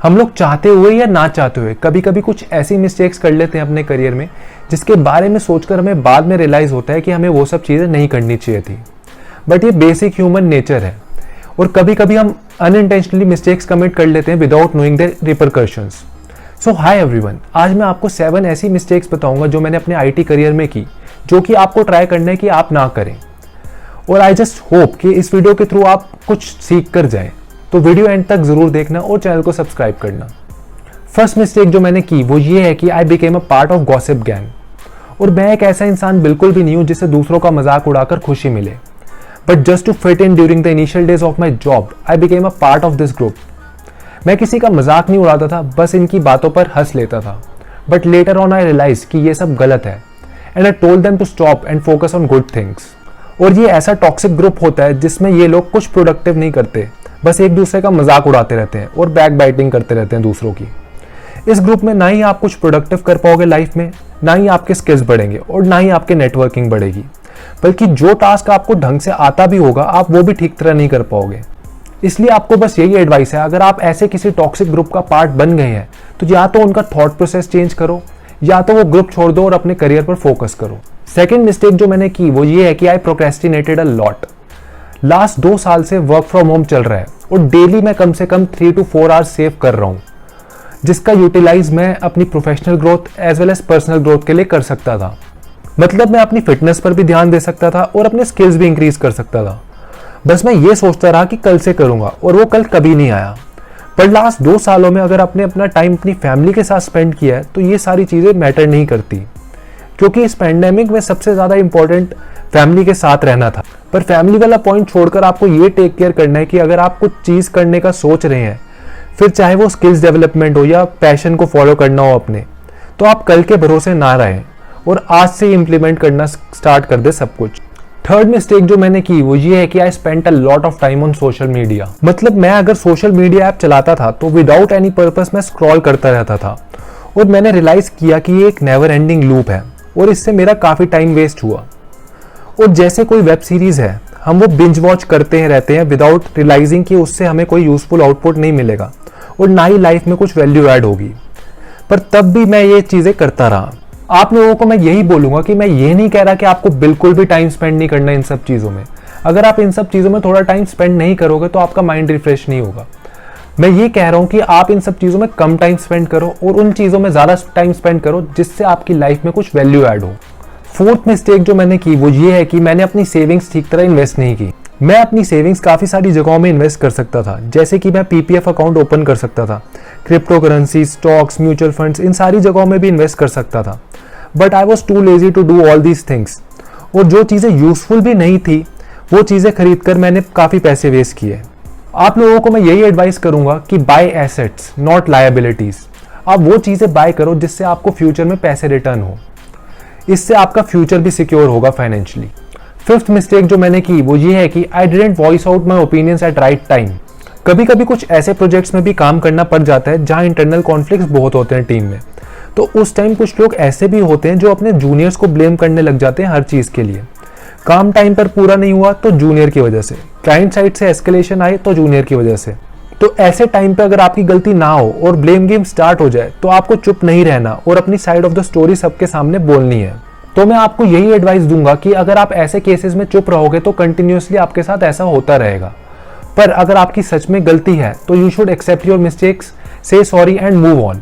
हम लोग चाहते हुए या ना चाहते हुए कभी कभी कुछ ऐसी मिस्टेक्स कर लेते हैं अपने करियर में जिसके बारे में सोचकर हमें बाद में रियलाइज होता है कि हमें वो सब चीज़ें नहीं करनी चाहिए थी। बट ये बेसिक ह्यूमन नेचर है और कभी कभी हम अनइंटेंशनली मिस्टेक्स कमिट कर लेते हैं without knowing the repercussions. So hi everyone, आज मैं आपको 7 ऐसी मिस्टेक्स बताऊंगा जो मैंने अपने आईटी करियर में की, जो कि आपको ट्राई करना है कि आप ना करें। और आई जस्ट होप कि इस वीडियो के थ्रू आप कुछ सीख कर जाएं। तो वीडियो एंड तक जरूर देखना और चैनल को सब्सक्राइब करना। फर्स्ट मिस्टेक जो मैंने की वो ये है कि आई became a part of gossip gang. और मैं एक ऐसा इंसान बिल्कुल भी नहीं हूं जिसे दूसरों का मजाक उड़ाकर खुशी मिले, but just to fit in during the initial days of my job I became a part of this group. मैं किसी का मजाक नहीं उड़ाता था, बस इनकी बातों पर हंस लेता था। But later on I realise कि ये सब गलत है and I told them to stop and focus on good things. और ये ऐसा टॉक्सिक ग्रुप होता है जिसमें ये लोग कुछ प्रोडक्टिव नहीं करते, बस एक दूसरे का मजाक उड़ाते रहते हैं और बैक बाइटिंग करते रहते हैं दूसरों की। इस ग्रुप में ना ही आप कुछ प्रोडक्टिव कर पाओगे लाइफ में, ना ही आपके स्किल्स बढ़ेंगे और ना ही आपके नेटवर्किंग बढ़ेगी, बल्कि जो टास्क आपको ढंग से आता भी होगा आप वो भी ठीक तरह नहीं कर पाओगे। इसलिए आपको बस यही एडवाइस है, अगर आप ऐसे किसी टॉक्सिक ग्रुप का पार्ट बन गए हैं तो या तो उनका थॉट प्रोसेस चेंज करो या तो वो ग्रुप छोड़ दो और अपने करियर पर फोकस करो। सेकेंड मिस्टेक जो मैंने की वो ये है कि आई प्रोक्रेस्टिनेटेड अ लॉट। लास्ट 2 साल से वर्क फ्रॉम होम चल रहा है और डेली मैं कम से कम 3 to 4 आवर्स सेव कर रहा हूँ, जिसका यूटिलाइज मैं अपनी professional growth as well as personal growth के लिए कर सकता था। मतलब मैं अपनी फिटनेस पर भी ध्यान दे सकता था और अपने स्किल्स भी इंक्रीज कर सकता था। बस मैं ये सोचता रहा कि कल से करूंगा और वो कल कभी नहीं आया। पर लास्ट 2 सालों में अगर आपने अपना टाइम अपनी फैमिली के साथ स्पेंड किया है तो ये सारी चीज़ें मैटर नहीं करती, क्योंकि इस पैंडेमिक में सबसे ज़्यादा इंपॉर्टेंट फैमिली के साथ रहना था। पर फैमिली वाला पॉइंट छोड़कर आपको ये टेक केयर करना है कि अगर आप कुछ चीज़ करने का सोच रहे हैं, फिर चाहे वो स्किल्स डेवलपमेंट हो या पैशन को फॉलो करना हो अपने, तो आप कल के भरोसे ना रहें और आज से इम्प्लीमेंट करना स्टार्ट कर दे सब कुछ। थर्ड मिस्टेक जो मैंने की वो ये है कि I spent a lot of time on social media. मतलब मैं अगर सोशल मीडिया ऐप चलाता था तो विदाउट एनी पर्पस मैं स्क्रॉल करता रहता था और मैंने रियलाइज किया कि ये एक नेवर एंडिंग लूप है और इससे मेरा काफ़ी टाइम वेस्ट हुआ। और जैसे कोई वेब सीरीज है, हम वो बिंज वॉच करते रहते हैं विदाउट रियलाइजिंग कि उससे हमें कोई यूजफुल आउटपुट नहीं मिलेगा और ना ही लाइफ में कुछ वैल्यू ऐड होगी। पर तब भी मैं ये चीज़ें करता रहा। आप लोगों को मैं यही बोलूंगा कि मैं ये नहीं कह रहा कि आपको बिल्कुल भी टाइम स्पेंड नहीं करना इन सब चीज़ों में। अगर आप इन सब चीज़ों में थोड़ा टाइम स्पेंड नहीं करोगे तो आपका माइंड रिफ्रेश नहीं होगा। मैं ये कह रहा हूँ कि आप इन सब चीज़ों में कम टाइम स्पेंड करो और उन चीज़ों में ज़्यादा टाइम स्पेंड करो जिससे आपकी लाइफ में कुछ वैल्यू ऐड हो। फोर्थ मिस्टेक जो मैंने की वो ये है कि मैंने अपनी सेविंग्स ठीक तरह इन्वेस्ट नहीं की। मैं अपनी सेविंग्स काफ़ी सारी जगहों में इन्वेस्ट कर सकता था, जैसे कि मैं पीपीएफ अकाउंट ओपन कर सकता था, cryptocurrency, stocks, mutual funds, इन सारी जगहों में भी इन्वेस्ट कर सकता था। But I was too lazy to do all these things. और जो चीज़ें यूजफुल भी नहीं थी वो चीज़ें खरीद कर मैंने काफ़ी पैसे वेस्ट किए। आप लोगों को मैं यही एडवाइस करूंगा कि बाय एसेट्स नॉट लायबिलिटीज। आप वो चीज़ें बाय करो जिससे आपको फ्यूचर में पैसे रिटर्न हो, इससे आपका फ्यूचर भी सिक्योर होगा फाइनेंशियली। फिफ्थ मिस्टेक जो मैंने की वो ये है कि I didn't voice out my opinions at right time. कभी कभी कुछ ऐसे प्रोजेक्ट्स में भी काम करना पड़ जाता है जहाँ इंटरनल कॉन्फ्लिक्ट्स बहुत होते हैं टीम में, तो उस टाइम कुछ लोग ऐसे भी होते हैं जो अपने जूनियर्स को ब्लेम करने लग जाते हैं हर चीज़ के लिए। काम टाइम पर पूरा नहीं हुआ तो जूनियर की वजह से, क्लाइंट साइड से एस्केलेशन आए तो जूनियर की वजह से। तो ऐसे टाइम पे अगर आपकी गलती ना हो और ब्लेम गेम स्टार्ट हो जाए तो आपको चुप नहीं रहना और अपनी साइड ऑफ द स्टोरी सबके सामने बोलनी है। तो मैं आपको यही एडवाइस दूंगा कि अगर आप ऐसे केसेस में चुप रहोगे तो कंटिन्यूसली आपके साथ ऐसा होता रहेगा। पर अगर आपकी सच में गलती है तो you should accept your mistakes, say sorry and move on.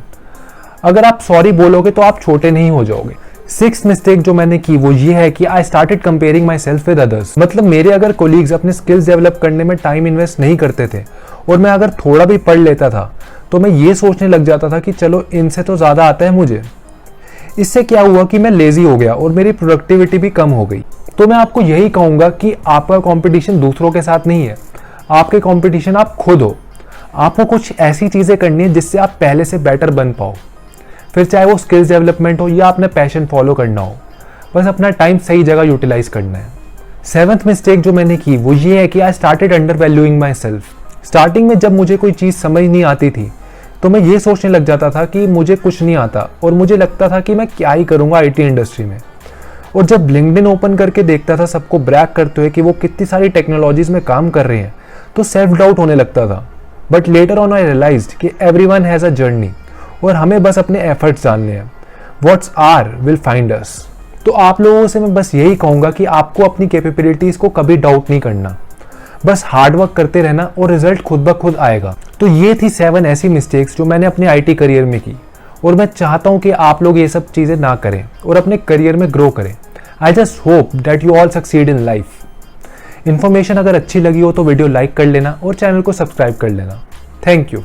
अगर आप सॉरी बोलोगे तो आप छोटे नहीं हो जाओगे। सिक्स्थ मिस्टेक जो मैंने की वो ये है कि I started comparing my self with others. मतलब मेरे अगर कोलीग्स अपने स्किल्स डेवलप करने में टाइम इन्वेस्ट नहीं करते थे और मैं अगर थोड़ा भी पढ़ लेता था तो मैं ये सोचने लग जाता था कि चलो इनसे तो ज़्यादा आता है मुझे। इससे क्या हुआ कि मैं लेजी हो गया और मेरी प्रोडक्टिविटी भी कम हो गई। तो मैं आपको यही कहूँगा कि आपका कॉम्पिटिशन दूसरों के साथ नहीं है, आपके कॉम्पिटिशन आप खुद हो। आपको कुछ ऐसी चीज़ें करनी है जिससे आप पहले से बेटर बन पाओ, फिर चाहे वो स्किल्स डेवलपमेंट हो या अपने पैशन फॉलो करना हो। बस अपना टाइम सही जगह यूटिलाइज करना है। सेवंथ मिस्टेक जो मैंने की वो ये है कि I started under valuing my self. Starting में जब मुझे कोई चीज़ समझ नहीं आती थी तो मैं ये सोचने लग जाता था कि मुझे कुछ नहीं आता और मुझे लगता था कि मैं क्या ही करूँगा आईटी इंडस्ट्री में। और जब लिंक्डइन ओपन करके देखता था सबको ब्रैग करते हुए कि वो कितनी सारी टेक्नोलॉजीज में काम कर रहे हैं तो सेल्फ डाउट होने लगता था। But later on I realised कि एवरीवन हैज़ अ जर्नी और हमें बस अपने एफर्ट्स डालने हैं। What's ours will find us. तो आप लोगों से मैं बस यही कहूँगा कि आपको अपनी कैपेबिलिटीज़ को कभी डाउट नहीं करना, बस हार्डवर्क करते रहना और रिजल्ट खुद ब खुद आएगा। तो ये थी 7 ऐसी मिस्टेक्स जो मैंने अपने IT करियर में की और मैं चाहता हूँ कि आप लोग ये सब चीज़ें ना करें और अपने करियर में ग्रो करें। I just hope that you all succeed in life. Information अगर अच्छी लगी हो तो वीडियो लाइक कर लेना और चैनल को सब्सक्राइब कर लेना। Thank you.